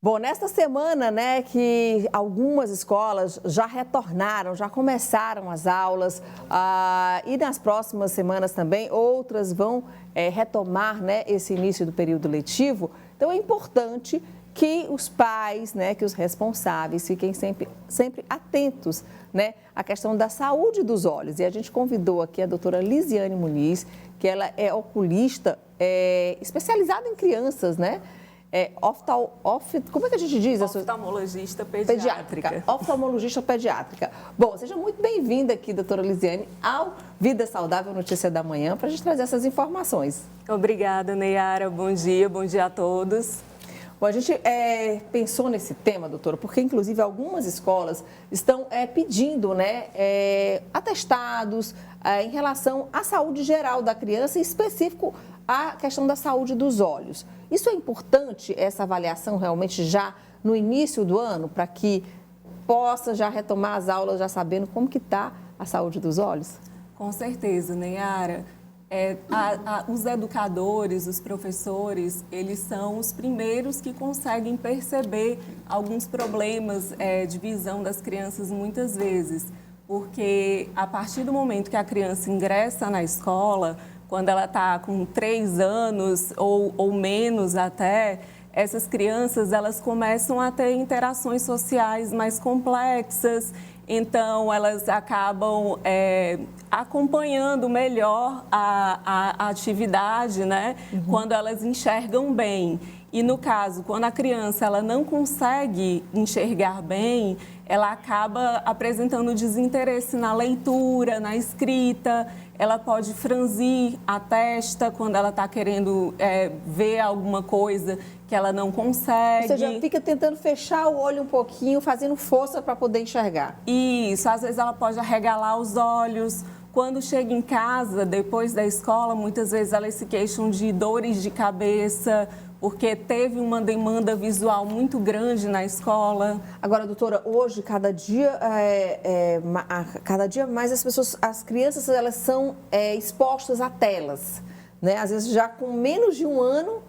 Bom, nesta semana, né, que algumas escolas já retornaram, já começaram as aulas, e nas próximas semanas também outras vão retomar, né, esse início do período letivo. Então é importante que os pais, né, que os responsáveis fiquem sempre atentos, né, à questão da saúde dos olhos. E a gente convidou aqui a doutora Lisiane Muniz, que ela é oculista, especializada em crianças, né? Como é que a gente diz? Oftalmologista pediátrica. Oftalmologista pediátrica. Bom, seja muito bem-vinda aqui, doutora Lisiane, ao Vida Saudável Notícia da Manhã, para a gente trazer essas informações. Obrigada, Neyara. Bom dia a todos. Bom, a gente pensou nesse tema, doutora, porque inclusive algumas escolas estão pedindo, né, atestados em relação à saúde geral da criança, em específico a questão da saúde dos olhos. Isso é importante, essa avaliação realmente já no início do ano, para que possa já retomar as aulas já sabendo como que está a saúde dos olhos? Com certeza, Neyara. Os educadores, os professores, eles são os primeiros que conseguem perceber alguns problemas de visão das crianças muitas vezes, porque a partir do momento que a criança ingressa na escola, quando ela está com 3 anos ou menos até, essas crianças elas começam a ter interações sociais mais complexas, então elas acabam acompanhando melhor a atividade, né? Uhum. Quando elas enxergam bem. E no caso, quando a criança ela não consegue enxergar bem, ela acaba apresentando desinteresse na leitura, na escrita, ela pode franzir a testa quando ela está querendo ver alguma coisa que ela não consegue. Ou seja, fica tentando fechar o olho um pouquinho, fazendo força para poder enxergar. Isso, às vezes ela pode arregalar os olhos. Quando chega em casa, depois da escola, muitas vezes elas se queixam de dores de cabeça, porque teve uma demanda visual muito grande na escola. Agora, doutora, hoje, cada dia mais as crianças, elas são expostas a telas, né? Às vezes, já com menos de 1 ano,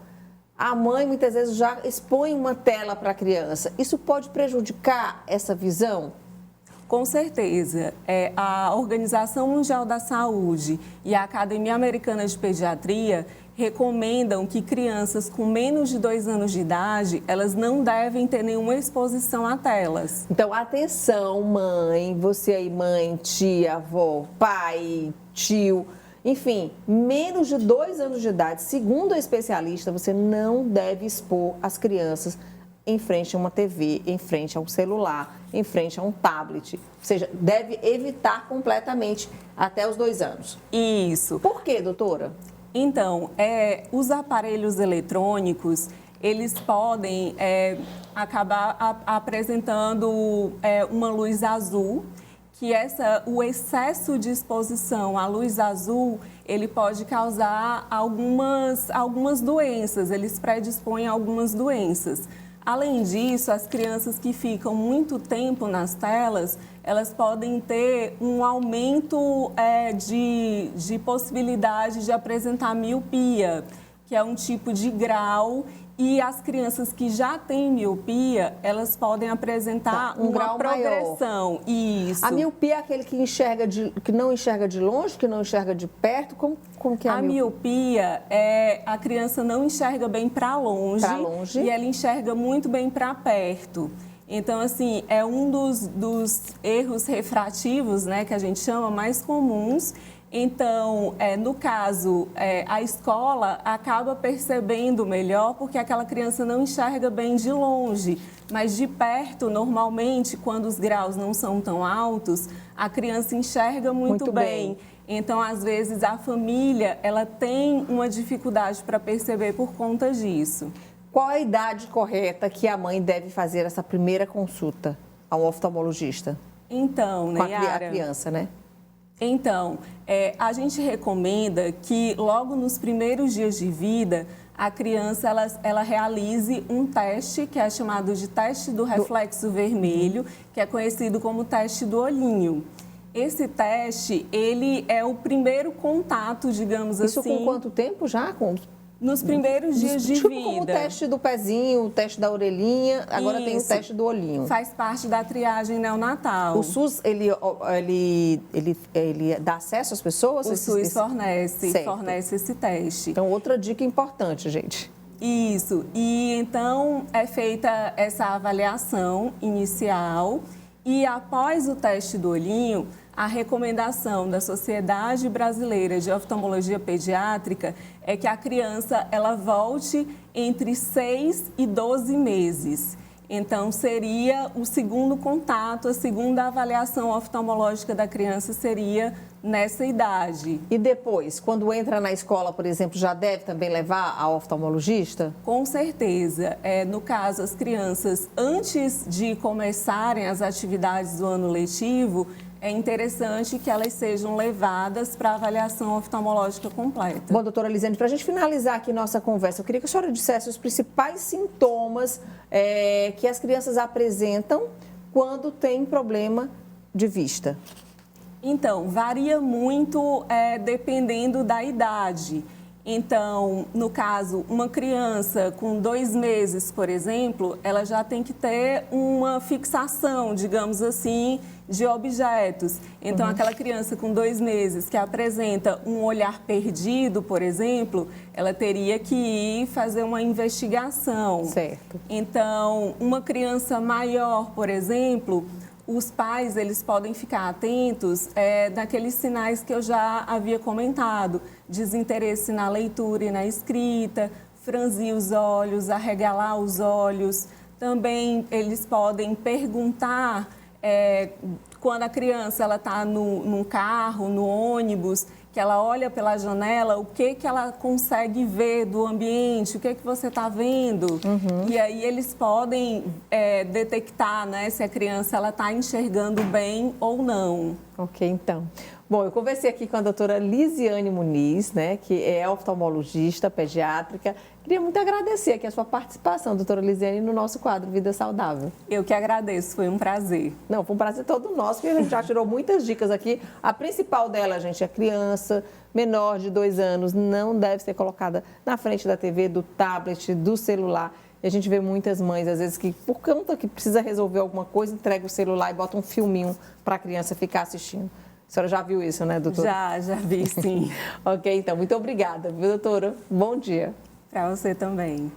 a mãe, muitas vezes, já expõe uma tela para a criança. Isso pode prejudicar essa visão? Com certeza. A Organização Mundial da Saúde e a Academia Americana de Pediatria recomendam que crianças com menos de 2 anos de idade, elas não devem ter nenhuma exposição a telas. Então, atenção, mãe, você aí, mãe, tia, avó, pai, tio, enfim, menos de 2 anos de idade, segundo a especialista, você não deve expor as crianças em frente a uma TV, em frente a um celular, em frente a um tablet. Ou seja, deve evitar completamente até os 2 anos. Isso. Por quê, doutora? Então, os aparelhos eletrônicos, eles podem acabar apresentando uma luz azul, que o excesso de exposição à luz azul, ele pode causar algumas doenças, eles predispõem a algumas doenças. Além disso, as crianças que ficam muito tempo nas telas, elas podem ter um aumento de possibilidade de apresentar miopia, que é um tipo de grau, e as crianças que já têm miopia, elas podem apresentar um grau progressão. Maior. Isso. A miopia é aquele que não enxerga de longe, que não enxerga de perto? Como que é a miopia? A criança não enxerga bem para longe e ela enxerga muito bem para perto. Então, assim, é um dos erros refrativos, né, que a gente chama, mais comuns. Então, no caso, a escola acaba percebendo melhor porque aquela criança não enxerga bem de longe, mas de perto, normalmente, quando os graus não são tão altos, a criança enxerga muito bem. Então, às vezes, a família ela tem uma dificuldade para perceber por conta disso. Qual a idade correta que a mãe deve fazer essa primeira consulta ao oftalmologista? Então, Neyara, com a criança, né? Então, a gente recomenda que logo nos primeiros dias de vida, a criança ela realize um teste que é chamado de teste do reflexo vermelho, que é conhecido como teste do olhinho. Esse teste, ele é o primeiro contato, digamos assim. Isso com quanto tempo já? Nos primeiros dias de tipo vida. como o teste do pezinho, o teste da orelhinha, agora tem o teste do olhinho. Faz parte da triagem neonatal. O SUS, ele dá acesso às pessoas? O SUS fornece esse teste. Então, outra dica importante, gente. Isso. E então é feita essa avaliação inicial e após o teste do olhinho, a recomendação da Sociedade Brasileira de Oftalmologia Pediátrica é que a criança ela volte entre 6 e 12 meses. Então, seria o segundo contato, a segunda avaliação oftalmológica da criança seria nessa idade. E depois, quando entra na escola, por exemplo, já deve também levar ao oftalmologista? Com certeza. No caso, as crianças, antes de começarem as atividades do ano letivo, é interessante que elas sejam levadas para avaliação oftalmológica completa. Bom, doutora Lisiane, para a gente finalizar aqui nossa conversa, eu queria que a senhora dissesse os principais sintomas que as crianças apresentam quando tem problema de vista. Então, varia muito dependendo da idade. Então, no caso, uma criança com 2 meses, por exemplo, ela já tem que ter uma fixação, digamos assim, de objetos. Então, aquela criança com 2 meses que apresenta um olhar perdido, por exemplo, ela teria que ir fazer uma investigação. Certo. Então, uma criança maior, por exemplo, os pais eles podem ficar atentos naqueles sinais que eu já havia comentado, desinteresse na leitura e na escrita, franzir os olhos, arregalar os olhos. Também eles podem perguntar quando a criança está num carro, no ônibus, que ela olha pela janela, o que ela consegue ver do ambiente, o que você está vendo. E aí eles podem detectar, né, se a criança está enxergando bem ou não. Ok, então. Bom, eu conversei aqui com a doutora Lisiane Muniz, né, que é oftalmologista pediátrica. Queria muito agradecer aqui a sua participação, doutora Lisiane, no nosso quadro Vida Saudável. Eu que agradeço, foi um prazer. Não, foi um prazer todo nosso, porque a gente já tirou muitas dicas aqui. A principal dela, gente, é a criança menor de 2 anos não deve ser colocada na frente da TV, do tablet, do celular. E a gente vê muitas mães, às vezes, que por conta que precisa resolver alguma coisa, entrega o celular e bota um filminho para a criança ficar assistindo. A senhora já viu isso, né, doutora? Já vi, sim. Ok, então, muito obrigada, viu, doutora? Bom dia. Para você também.